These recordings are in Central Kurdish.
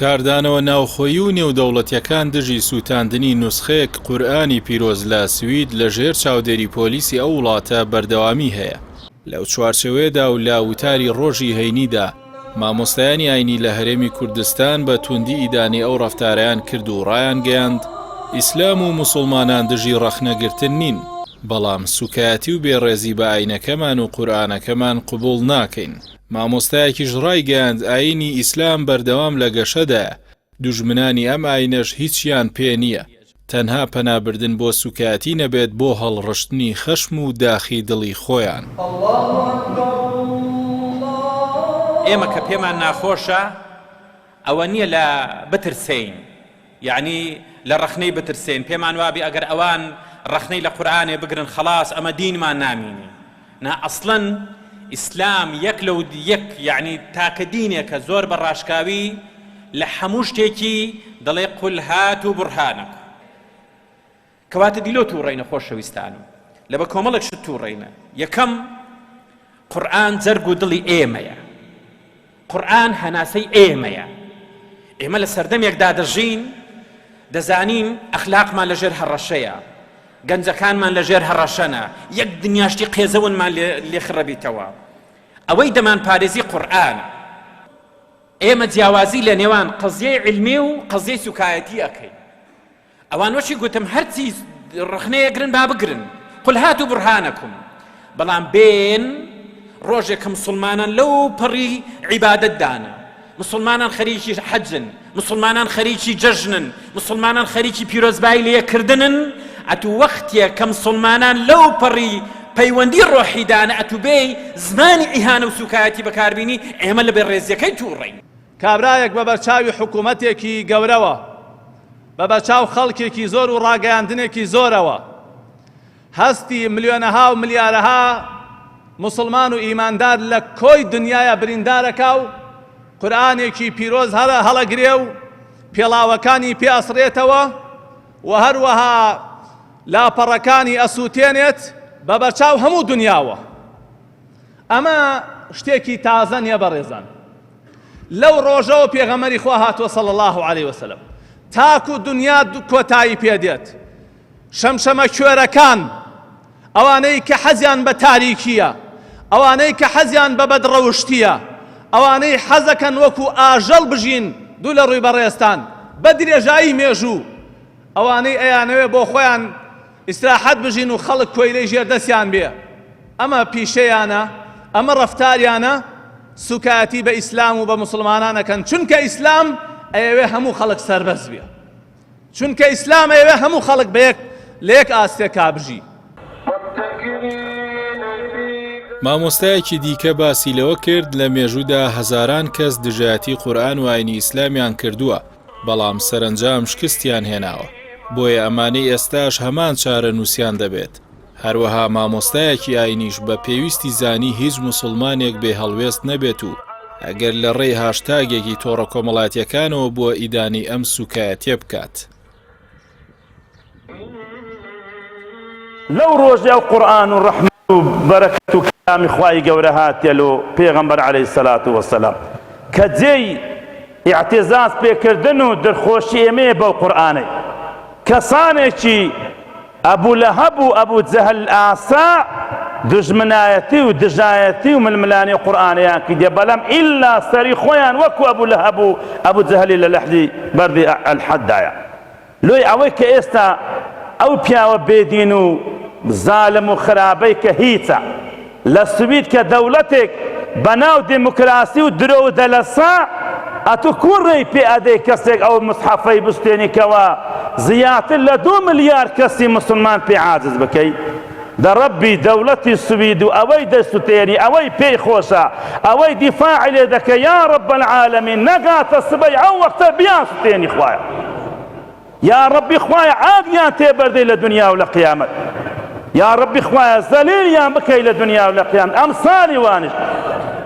کاردانەوە ناوخۆیی و نێودەوڵەتیەکان دژی سووتاندنی نوسخەیەک قورئانی پیرۆز لە سوید لەژێر چاودێری پۆلیسی ئەو وڵاتە بەردەوامی هەیە. لەو چوارچێوەیەدا و لا وتاری ڕۆژی هەینیدا مامۆستایانی ئاینی لە هەرێمی کوردستان بە توندی ئیدانی ئەو ڕەفتارەیان کرد و ڕایان گەیاند ئیسلام و موسڵمانان دژی ڕەخنەگرتن نین، بەڵام سوکایەتی و بێڕێزی بە ئاینەکەمان و قورئانەکەمان قبوڵ ناکەین. مامۆستایەکیش ڕای گەیاند ئاینی ئیسلام بەردەوام لە گەشەدایە، دوژمنانی ئەم ئاینەش هیچیان پێ نییە، تەنها پەنابردن بۆ سوکایەتی نەبێت بۆ هەڵڕشتنی خەشم و داخی دڵی خۆیان. ئێمە کە پێمان ناخۆشە ئەوە نییە لە بترسین، یعنی لە ڕەخنەی بترسین، پێمان وابی ئەگەر ئەوان ڕەخنەی لە قورئانێ بگرن خەلاص ئەمە دینمان نامینی. نا ئەسڵەن ئیسلام یەک لەو یەک یعنی تاکە دینێکە زۆر بە ڕاشکاوی لە هەموو شتێکی دەڵێ قل هاتوا بورهانەکم، کەواتە دیلۆ تووڕێینە خۆشەویستانم، لە بە کۆمەڵێک شت تووڕێینە. یەکەم، قورئان جەرگ و دڵی ئێمەیە، قورئان هەناسەی ئێمەیە. ئێمە لە سەردەمێکدا دەژین، دەزانین ئەخلاقمان لەژێر هەڕەشەیە، گەنجەکانمان لەژێر هەڕەشەنە، یەک دنیاشتی قێزەونمان لێ خڕەبیتەوە. ئەوەی دەمان پارێزی قورئانە. ئێمە جیاوازی لە نێوان قەزیەی علمی و قەزیەی سوکایەتی ئەکەین. ئەوان وەشی گوتم هەرچی ڕەخنەیەگرن با بگرن، قل هاتوا بورهانەکم، بەڵام بێن ڕۆژێک کە مسلمانان لەو پەڕی عیبادەتدانە، مسلمانان خەریکی حەجن، مسلمانان خەریکی جەژنن، مسلمانان خەریکی پیرۆزبایی لێکردنن، ئەتوو وەختێک کە مسلمانان لەو پەڕی پەیوەندی ڕۆحیدانە ئەتوو بێی زمانی ئیهانە و سوکایەتی بەکاربینی، ئێمە لە بێڕێزیەکەی تووڕێین. کابرایەک بە بەرچاوی حکوومەتێکی گەورەوە، بە بەرچاو خەڵکێکی زۆر و ڕاگەیاندنێکی زۆرەوە، هەستی ملیۆنەها و ملیارەها مسلمان و ئیماندار لە کۆی دنیاە بریندارەکە و قورئانێکی پیرۆز هەڵەگرێ و پێڵاوەکانی پێ ئەسڕێتەوە و هەروەها لاپەڕەکانی ئەسووتێنێت بە بەرچاو هەموو دنیاوە. ئەمە شتێکی تازە نییە بەڕێزان. لەو ڕۆژەوە پێغەمبەری خوا هاتووە صلی الله علیه وسلم، تاکو دنیا کۆتایی پێدێت. شەمشەمە کوێرەکان، ئەوانەی کە حەزیان بە تاریکیە، ئەوانەی کە حەزیان بە بەدڕەوشتیە، ئەوانەی حەزەکەن وەکو ئاژەڵ بژین دوو لە ڕووی بەڕێستان بە درێژایی مێژوو، ئەوانەی ئەیانەوێ بۆ خۆیان ئیستراحەت بژین و خەڵک کۆیلەی ژێر دەستیان بێ. ئەمە پیشەیانە، ئەمە ڕەفتاریانە سوکایەتی بە ئیسلام و بە مسلمانانەکەن، چونکە ئیسلام ئەیەوێ هەموو خەڵک سەربەز بێ، چونکە ئیسلام ئەیەوێ هەموو خەڵک لە یەک ئاستێکا بژی. مامۆستایەکی دیکە باسی لەوە کرد لە مێژوودا هەزاران کەس دژایەتی قورئان و ئاینی ئیسلامیان کردووە، بەڵام سەرنجام شکستیان هێناوە، بۆیە ئەمانەی ئێستاش هەمان چارە نووسیان دەبێت. هەروەها مامۆستایەکی ئاینیش بە پێویستی زانی هیچ موسڵمانێک بێ هەڵوێست نەبێت و ئەگەر لە ڕێی هاشتاگێکی تۆڕە کۆمەڵاتیەکانەوە بۆ ئیدانی ئەم سوکایەتیە بکات. لەو ڕۆژێ قورئان و ڕەحمەت و بەرەکەت و کەلامی خوای گەورە هاتێ و پێغەمبەر عەلەیهی سەلات وەسەلام کە جێی ئیعتیزاز پێکردن و دڵخۆشی ئێمەیە بەو قورئانەی. کەسانێکی ئەبوو لەهەب و ئەبوو جەهل ئاسا دژمنایەتی و دژایەتی و ململانی قورئانەیان کردێ، بەڵام ئیلا سەری خۆیان وەکو ئەبوو لەهەب و ئەبوو جەهلی لە لەحدی بەردی ئەلحەددایە. لۆی ئەوەی کە ئێستا ئەو پیاوە بێدین و زالم و خراپەی کە هیچە لە سوید کە دەوڵەتێک بەناو دموکراسی و درۆ و دەلەسا ئەتوو کوڕی پێ ئەدەی کەسێک ئەو مصحەفەی بستێنیکەوە زیاتر لە 2 ملیار کەسی مسلمان پێ عاجز بکەی. دەڕەبی دەوڵەتی سوید و ئەوەی دەستوتێنی، ئەوەی پێی خۆشە، ئەوەی دیفاعی لێ دەکە، یا رب العالمین نەگاتە سبەی ئەو وەختە بیان سوتێنی خوایە. یا ربی خوایە عادیان تێبەردەی لە دنیا و لە قیامەت. یا ربی خوایە زەلیلیان بکەی لە دنیا و لە قیامەت. ئەمساڵی وانش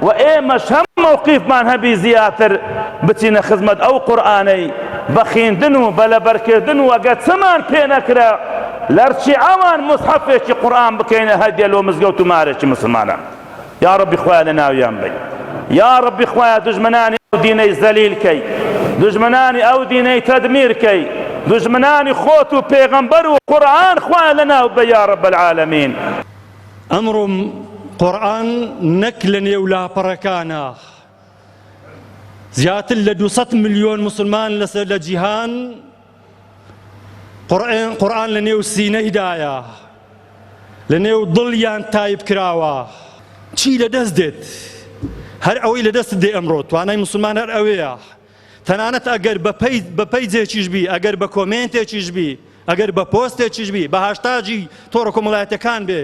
و ئێمەش هەم موقیفمان هەبی زیاتر بچینە خزمەت ئەو قورئانەی بە خوێندن و بە لەبەرکردن و ئەگەر چمان پێ نەکرا لەرچی ئەوان مصحەفێکی قورئان بکەینە هەدیە لۆ مزگەوت و مارێکی مسلمانان. یا ربی خوایە لە ناویان بی. یا ربی خوایە دژمنانی دینەی زەلیل کەی، دژمنانی ئەو دینەی تەدمیرکەی دژمنانی خۆت و پێغەمبەر و قورئان خوا لەناو بە یا رب العالمین. ئەمڕۆ قورئان نەک لە نێو لاپەڕەکانە زیاتر لە 200 ملیۆن مسلمان لەسەر لە جیهان قورئان لە نێو سینەیدایە، لە نێو دڵیان تایب کراوە. چی لەدەست دێت؟ هەر ئەوەی لەدەست دێ ئەمڕۆ توانای مسلمان هەر ئەوەیە. تەنانەت ئەگەر بە پەیجێکیش بی، ئەگەر بە کۆمێنتێکیش بی، ئەگەر بە پۆستێکیش بی، بە هاشتاجی تۆڕە کۆمەڵایەتەکان بێ،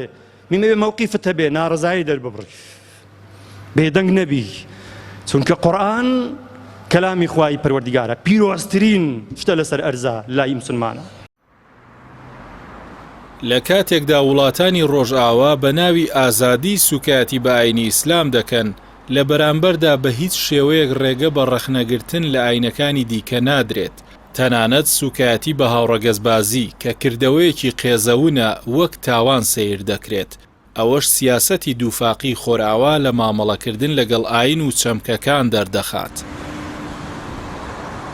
میمەوێ مووقیفت هەبێ ناڕەزایی دەرببڕی، بێدەنگ نەبی، چونکە قورئان کەلامی خوای پەروەردیگارە، پیرۆزترین شتە لەسەر ئەرزە لای مسلمانە. لە کاتێکدا وڵاتانی ڕۆژئاوا بە ناوی ئازادی سوکاتی بە ئاینی ئیسلام دەکەن، لە بەرامبەردا بە هیچ شێوەیەک ڕێگە بە ڕەخنەگرتن لە ئاینەکانی دیکە نادرێت، تەنانەت سوکاتی بە هاوڕەگەزبازی کە کردەوەیەکی قێزەونە وەک تاوان سەیر دەکرێت. ئەوەش سیاسەتی دووفاقی خۆرئاوا لە مامەڵەکردن لەگەڵ ئاین و چەمکەکان دەردەخات.